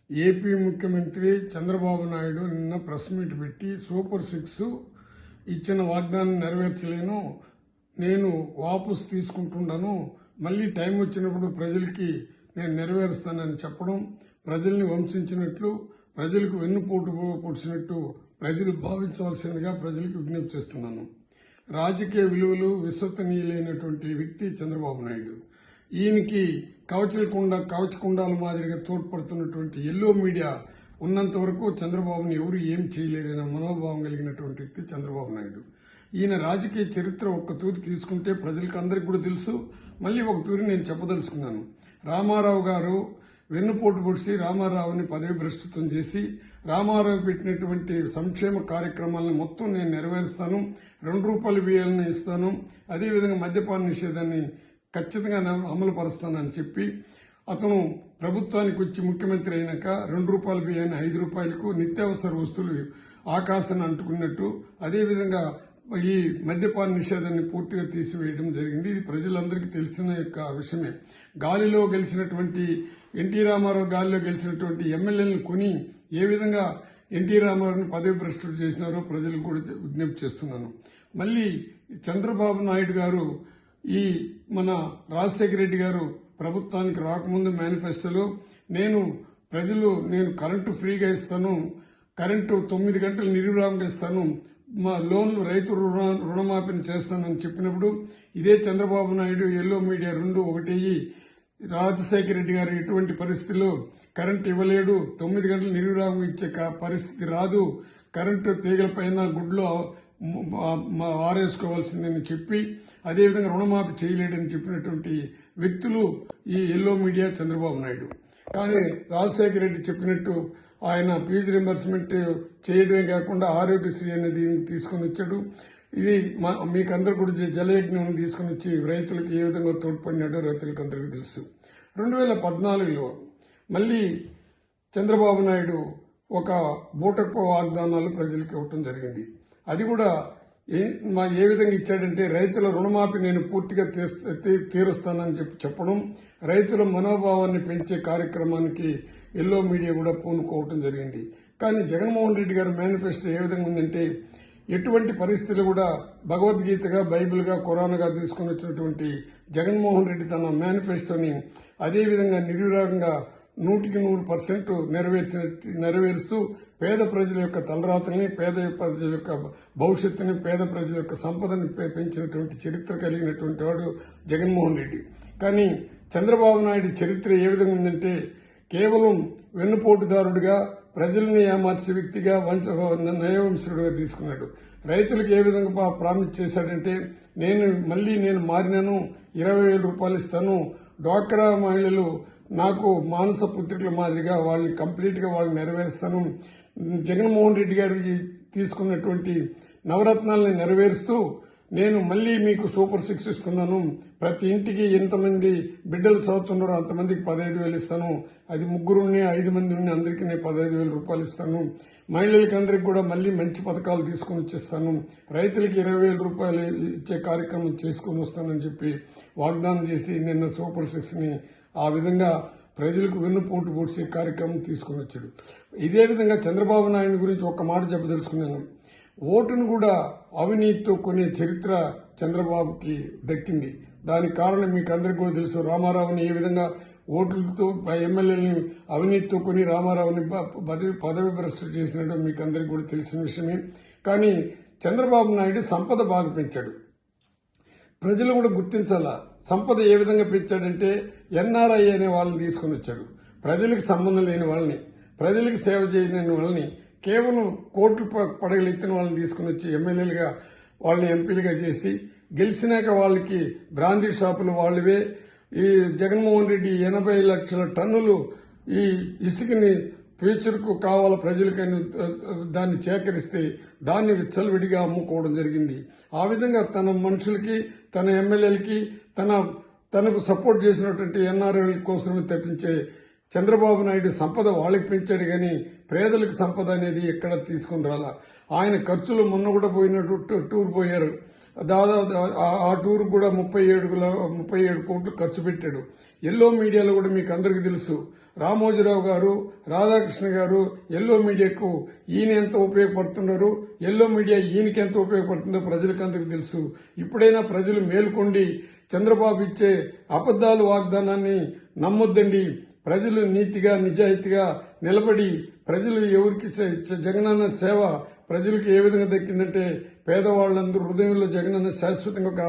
AP ముఖ్యమంత్రి చంద్రబాబు నాయుడు నిన్న press meet పెట్టి సూపర్ 6 ఇచ్చిన వాగ్దానం నెరవేర్చలేను, నేను వాపసు తీసుకుంటున్నాను, మళ్ళీ టైం వచ్చినప్పుడు ప్రజలకి నేను నెరవేరుస్తానని చెప్పడం ప్రజల్ని వంచించినట్లు, ప్రజలకు వెన్నుపోటు పొడిచినట్టు ప్రజలు భావించవలసిందిగా ప్రజలకు విజ్ఞప్తి చేస్తున్నాను. రాజకీయ విలువలు విశ్వసనీయులైనటువంటి వ్యక్తి చంద్రబాబు నాయుడు. ఈయనకి కవచకుండాల మాదిరిగా తోడ్పడుతున్నటువంటి ఎల్లో మీడియా ఉన్నంత వరకు చంద్రబాబుని ఎవరు ఏం చేయలేరన్న మనోభావం కలిగినటువంటి వ్యక్తి చంద్రబాబు నాయుడు. ఈయన రాజకీయ చరిత్ర ఒక్క తూరి తీసుకుంటే ప్రజలకు అందరికీ కూడా తెలుసు. మళ్ళీ ఒక తూరి నేను చెప్పదలుచుకున్నాను. రామారావు గారు వెన్నుపోటు పొడిచి రామారావుని పదవి భ్రష్టత్వం చేసి రామారావు పెట్టినటువంటి సంక్షేమ కార్యక్రమాలను మొత్తం నేను నెరవేరుస్తాను, ₹2 బియ్యాలను ఇస్తాను, అదేవిధంగా మద్యపాన నిషేధాన్ని ఖచ్చితంగా అమలు పరుస్తానని చెప్పి అతను ప్రభుత్వానికి వచ్చి ముఖ్యమంత్రి అయినాక ₹2 బియ్యాన్ని ₹5కు నిత్యావసర వస్తువులు ఆకాశాన్ని అంటుకున్నట్టు, అదేవిధంగా ఈ మద్యపాన నిషేధాన్ని పూర్తిగా తీసివేయడం జరిగింది. ఇది ప్రజలందరికీ తెలిసిన యొక్క విషయమే. గాలిలో గెలిచినటువంటి ఎన్టీ రామారావు గాలిలో గెలిచినటువంటి ఎమ్మెల్యేలను కొని ఏ విధంగా ఎన్టీ రామారావుని పదవి భ్రష్టుడు చేసినారో ప్రజలకు కూడా విజ్ఞప్తి చేస్తున్నాను. మళ్ళీ చంద్రబాబు నాయుడు గారు ఈ మన రాజశేఖర రెడ్డి గారు ప్రభుత్వానికి రాకముందు మేనిఫెస్టోలో నేను కరెంటు ఫ్రీగా ఇస్తాను, కరెంటు 9 గంటలు నిర్విరామంగా ఇస్తాను, మా లోన్లు రైతు రుణమాఫీని చేస్తానని చెప్పినప్పుడు ఇదే చంద్రబాబు నాయుడు ఎల్లో మీడియా 2 ఒకటయ్యి రాజశేఖర రెడ్డి గారు ఎటువంటి పరిస్థితుల్లో కరెంటు ఇవ్వలేడు, 9 గంటలు నిర్విరామంగా ఇచ్చే పరిస్థితి రాదు, కరెంటు తీగల పైన గుడ్లో ఆరేసుకోవాల్సిందని చెప్పి అదేవిధంగా రుణమాఫీ చేయలేడని చెప్పినటువంటి వ్యక్తులు ఈ ఎల్లో మీడియా చంద్రబాబు నాయుడు. కానీ రాజశేఖర రెడ్డి చెప్పినట్టు ఆయన ఫీజు రింబర్స్మెంట్ చేయడమే కాకుండా ఆరోగ్యశ్రీ అనేది తీసుకుని వచ్చాడు. ఇది మీకు అందరు కూడా జలయజ్ఞం తీసుకుని వచ్చి రైతులకు ఏ విధంగా తోడ్పడినాడో రైతులకు అందరికీ తెలుసు. 2014లో మళ్ళీ చంద్రబాబు నాయుడు ఒక బూటకపు వాగ్దానాలు ప్రజలకు ఇవ్వటం జరిగింది. అది కూడా ఏ విధంగా ఇచ్చాడంటే రైతుల రుణమాఫీ నేను పూర్తిగా తీరుస్తానని చెప్పడం, రైతుల మనోభావాన్ని పెంచే కార్యక్రమానికి ఎల్లో మీడియా కూడా పూనుకోవటం జరిగింది. కానీ జగన్మోహన్ రెడ్డి గారి మేనిఫెస్టో ఏ విధంగా ఉందంటే ఎటువంటి పరిస్థితులు కూడా భగవద్గీతగా బైబిల్గా ఖురాన్గా తీసుకుని వచ్చినటువంటి జగన్మోహన్ రెడ్డి తన మేనిఫెస్టోని అదేవిధంగా నిర్విరాగంగా 100% నెరవేరుస్తూ పేద ప్రజల యొక్క తలరాతల్ని, పేద ప్రజల యొక్క భవిష్యత్తుని, పేద ప్రజల యొక్క సంపదని పెంచినటువంటి చరిత్ర కలిగినటువంటి వాడు జగన్మోహన్ రెడ్డి. కానీ చంద్రబాబు నాయుడు చరిత్ర ఏ విధంగా ఉందంటే కేవలం వెన్నుపోటుదారుడిగా ప్రజల్ని ఏమార్చే వ్యక్తిగా నయవంశుడిగా తీసుకున్నాడు. రైతులకు ఏ విధంగా ప్రామిస్ చేశాడంటే నేను మారినాను, ₹20,000 ఇస్తాను, డ్వాక్రా మహిళలు నాకు మానస పుత్రికల మాదిరిగా వాళ్ళని కంప్లీట్గా వాళ్ళని నెరవేరుస్తాను, జగన్మోహన్ రెడ్డి గారు తీసుకున్నటువంటి నవరత్నాలని నెరవేరుస్తూ నేను మళ్ళీ మీకు సూపర్ 6 ఇస్తున్నాను, ప్రతి ఇంటికి ఎంతమంది బిడ్డలు చదువుతున్నారో అంతమందికి 15,000 ఇస్తాను, అది 3 ఉన్నా 5 మంది ఉన్నా అందరికీ నేను ₹15,000 ఇస్తాను, మహిళలకి అందరికి కూడా మళ్ళీ మంచి పథకాలు తీసుకుని వచ్చేస్తాను, రైతులకి ₹20,000 ఇచ్చే కార్యక్రమం చేసుకుని వస్తానని చెప్పి వాగ్దానం చేసి నిన్న సూపర్ 6ని ఆ విధంగా ప్రజలకు వెన్నుపోటు పొడిచే కార్యక్రమం తీసుకుని వచ్చాడు. ఇదే విధంగా చంద్రబాబు నాయుడు గురించి ఒక్క మాట చెప్పదలుచుకున్నాను. ఓటును కూడా అవినీతితో కొనే చరిత్ర చంద్రబాబుకి దక్కింది. దానికి కారణం మీకు అందరికీ కూడా తెలుసు. రామారావుని ఏ విధంగా ఓట్లతో ఎమ్మెల్యేలని అవినీతితో కొని రామారావుని పదవి భ్రష్టు చేసినట్టు మీకు అందరికీ కూడా తెలిసిన విషయమే. కానీ చంద్రబాబు నాయుడు సంపద బాగా పెంచాడు. ప్రజలు కూడా గుర్తించాలా సంపద ఏ విధంగా పెంచాడంటే ఎన్ఆర్ఐ అనే వాళ్ళని తీసుకుని వచ్చాడు. ప్రజలకు సంబంధం లేని వాళ్ళని, ప్రజలకు సేవ చేయలేని వాళ్ళని, కేవలం కోట్లు పడగలెత్తిన వాళ్ళని తీసుకుని వచ్చి ఎమ్మెల్యేలుగా వాళ్ళని ఎంపీలుగా చేసి గెలిచినాక వాళ్ళకి బ్రాందీ షాపులు వాళ్ళవే. ఈ జగన్మోహన్ రెడ్డి 80 లక్షల టన్నులు ఈ ఇసుకని ఫ్యూచర్కు కావాల ప్రజలకని దాన్ని సేకరిస్తే దాన్ని విచ్చలవిడిగా అమ్ముకోవడం జరిగింది. ఆ విధంగా తన మనుషులకి, తన ఎమ్మెల్యేలకి, తనకు సపోర్ట్ చేసినటువంటి ఎన్ఆర్ఐల కోసమే తప్పించే చంద్రబాబు నాయుడు సంపద వాళ్ళకి పెంచాడు కానీ పేదలకు సంపద అనేది ఎక్కడ తీసుకుని రాలా. ఆయన ఖర్చులు మొన్న కూడా పోయినట్టు టూర్ పోయారు. దాదాపు ఆ టూర్ కూడా 37 కోట్లు ఖర్చు పెట్టాడు. ఎల్లో మీడియాలో కూడా మీకు అందరికీ తెలుసు. రామోజీరావు గారు, రాధాకృష్ణ గారు ఎల్లో మీడియాకు ఈయన ఎంత ఉపయోగపడుతున్నారు, ఎల్లో మీడియా ఈయనకి ఎంత ఉపయోగపడుతుందో ప్రజలకు అందరికీ తెలుసు. ఇప్పుడైనా ప్రజలు మేల్కొండి చంద్రబాబు ఇచ్చే అబద్దాలు వాగ్దానాన్ని నమ్మొద్దండి. ప్రజలు నీతిగా నిజాయితీగా నిలబడి ప్రజలు ఎవరికి జగనన్న సేవ ప్రజలకు ఏ విధంగా దక్కిందంటే పేదవాళ్ళందరూ హృదయంలో జగనన్న శాశ్వతంగా ఒక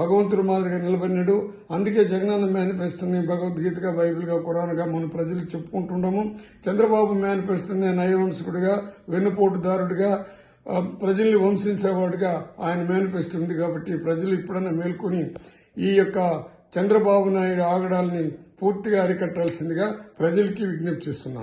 భగవంతుడు మాదిరిగా నిలబడినాడు. అందుకే జగనన్న మేనిఫెస్టోని భగవద్గీతగా, బైబిల్గా, ఖురాన్గా మనం ప్రజలకు చెప్పుకుంటున్నాము. చంద్రబాబు మేనిఫెస్టోని నయవంశకుడిగా, వెన్నుపోటుదారుడిగా, ప్రజల్ని వంశించేవాడుగా ఆయన మేనిఫెస్టో ఉంది. కాబట్టి ప్రజలు ఇప్పుడన్నా మేల్కొని ఈ యొక్క చంద్రబాబు నాయుడు ఆగడాల్ని పూర్తిగా అరికట్టాల్సిందిగా ప్రజలకి విజ్ఞప్తి చేస్తున్నాను.